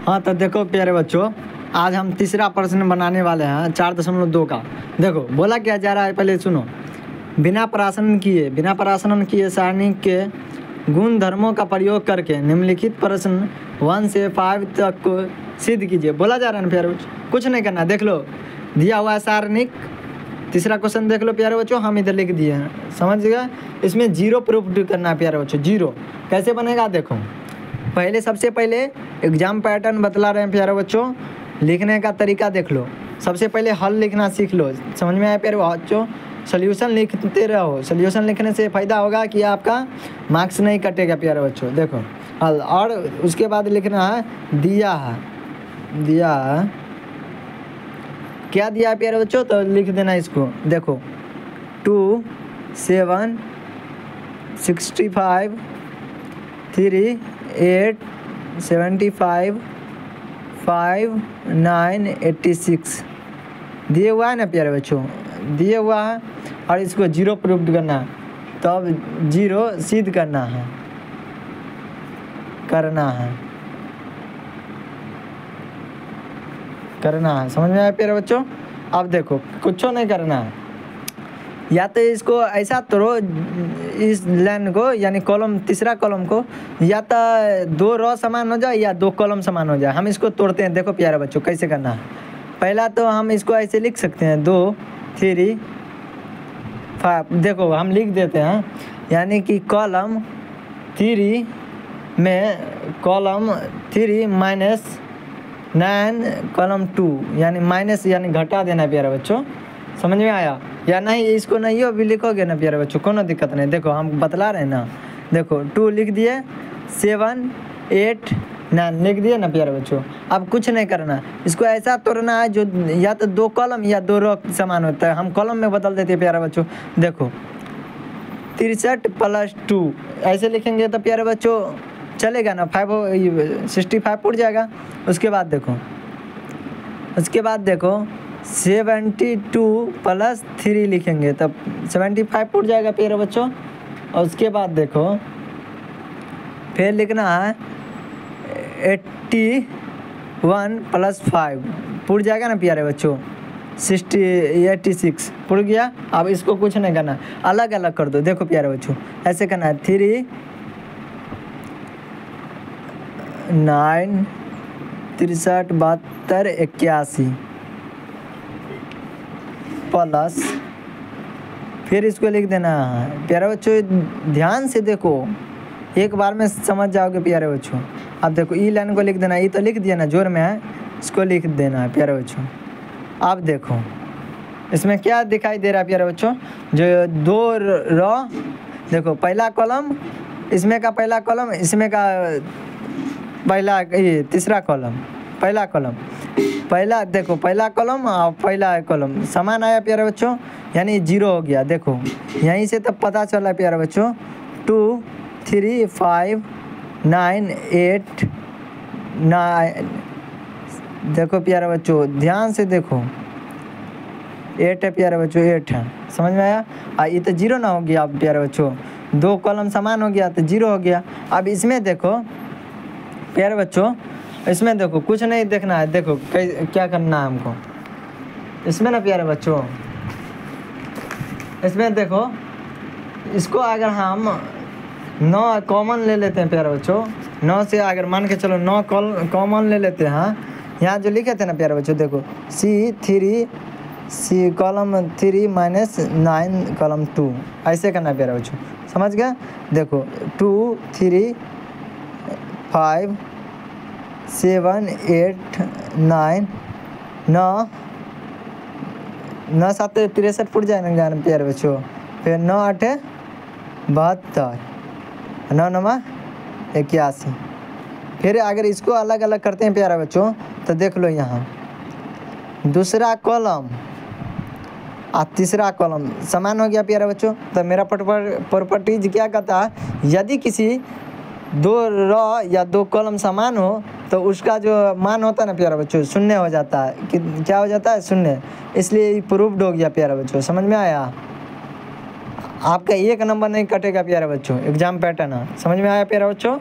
हाँ तो देखो प्यारे बच्चों, आज हम तीसरा प्रश्न बनाने वाले हैं 4.2 का। देखो बोला क्या जा रहा है, पहले सुनो। बिना परासनन किए सारणी के गुण धर्मों का प्रयोग करके निम्नलिखित प्रश्न 1 से 5 तक को सिद्ध कीजिए। बोला जा रहा है ना प्यारे बच्चों, कुछ नहीं करना। देख लो दिया हुआ है सारणिक, तीसरा क्वेश्चन देख लो प्यारे बच्चों, हम इधर लिख दिए हैं, समझ गए। इसमें जीरो प्रूफ करना है प्यारे बच्चों। जीरो कैसे बनेगा देखो, पहले सबसे पहले एग्जाम पैटर्न बतला रहे हैं प्यारे बच्चों। लिखने का तरीका देख लो, सबसे पहले हल लिखना सीख लो, समझ में आया प्यारे बच्चों। सोल्यूशन लिखते रहो, सोल्यूशन लिखने से फ़ायदा होगा कि आपका मार्क्स नहीं कटेगा प्यारे बच्चों। देखो हल, और उसके बाद लिखना है दिया है क्या दिया है प्यारे बच्चों, तो लिख देना इसको। देखो 2 7 65 3 8 75 5 9 86 दिए हुआ है ना प्यारे बच्चों, दिए हुआ है। और इसको जीरो प्रूफ करना है, तब जीरो सिद्ध करना है समझ में आया प्यारे बच्चों। अब देखो कुछ नहीं करना है, या तो इसको ऐसा तोड़ो इस लाइन को, यानी कॉलम, तीसरा कॉलम को, या तो 2 रो समान हो जाए या 2 कॉलम समान हो जाए। हम इसको तोड़ते हैं, देखो प्यारे बच्चों कैसे करना है। पहला तो हम इसको ऐसे लिख सकते हैं 2 3 5, देखो हम लिख देते हैं, यानी कि कॉलम 3 में कॉलम 3 -9 कॉलम 2, यानी माइनस यानी घटा देना प्यारे बच्चों, समझ में आया या नहीं। इसको नहीं हो भी लिखोगे ना प्यारे बच्चों, कोनो दिक्कत नहीं। देखो हम बतला रहे हैं ना, देखो 2 लिख दिए, 7 8 9 लिख दिए ना प्यारे बच्चों। अब कुछ नहीं करना, इसको ऐसा तोड़ना है जो या तो 2 कॉलम या 2 रो समान होता है। हम कॉलम में बदल देते हैं प्यारे बच्चों। देखो 63 + 2 ऐसे लिखेंगे तो प्यारे बच्चों चलेगा ना, 65 उड़ जाएगा। उसके बाद देखो 72 + 3 लिखेंगे तब 75 उड़ जाएगा प्यारे बच्चों। और उसके बाद देखो फिर लिखना है 81 + 5 पुड़ जाएगा ना प्यारे बच्चों, 86 पुड़ गया। अब इसको कुछ नहीं करना, अलग अलग कर दो। देखो प्यारे बच्चों ऐसे करना है, 3 9 63 72 81 प्लस, फिर इसको लिख देना है प्यारे बच्चों। ध्यान से देखो, एक बार में समझ जाओगे प्यारे बच्चों। अब देखो ई लाइन को लिख देना, ये तो लिख दिया ना, जोर में है, इसको लिख देना है प्यारे बच्चों। अब देखो इसमें क्या दिखाई दे रहा है प्यारे बच्चों, जो 2 रो, देखो पहला कॉलम, इसमें का पहला कॉलम, इसमें का पहला, ये तीसरा कॉलम, पहला कॉलम, पहला देखो पहला कॉलम और पहला कॉलम समान आया प्यारे बच्चों, यानी 0 हो गया। देखो यहीं से तब पता चला प्यारे बच्चों, 2 3 5 9 8 9, देखो प्यारे बच्चों ध्यान से देखो 8 है प्यारे बच्चों, 8 है, समझ में आया। ये तो 0 ना हो गया अब प्यारे बच्चों, 2 कॉलम समान हो गया तो 0 हो गया। अब इसमें देखो प्यारे बच्चों, इसमें देखो कुछ नहीं देखना है। देखो क्या करना है हमको इसमें ना प्यारे बच्चों, इसमें देखो इसको अगर हम 9 कॉमन ले लेते हैं प्यारे बच्चों, 9 से अगर मान के चलो 9 कॉमन ले लेते हैं, यहाँ जो लिखे थे ना प्यारे बच्चों, देखो C कॉलम 3 -9 कॉलम 2 ऐसे करना है प्यारे बच्चों, समझ गए। देखो 2 3 5 7 8 9 9 7 63 फुट जाएगा प्यारे बच्चों। फिर 9 8 72 9 9 81। फिर अगर इसको अलग अलग करते हैं प्यारे बच्चों, तो देख लो यहाँ दूसरा कॉलम और तीसरा कॉलम समान हो गया प्यारे बच्चों। तो मेरा प्रॉपर्टीज क्या कहता है, यदि किसी 2 रो या 2 कॉलम समान हो तो उसका जो मान होता है ना प्यारे बच्चों, 0 हो जाता है। कि क्या हो जाता है, 0। इसलिए प्रूव्ड हो गया प्यारे बच्चों, समझ में आया। आपका 1 नंबर नहीं कटेगा प्यारे बच्चों, एग्जाम पैटर्न है, समझ में आया प्यारे बच्चों।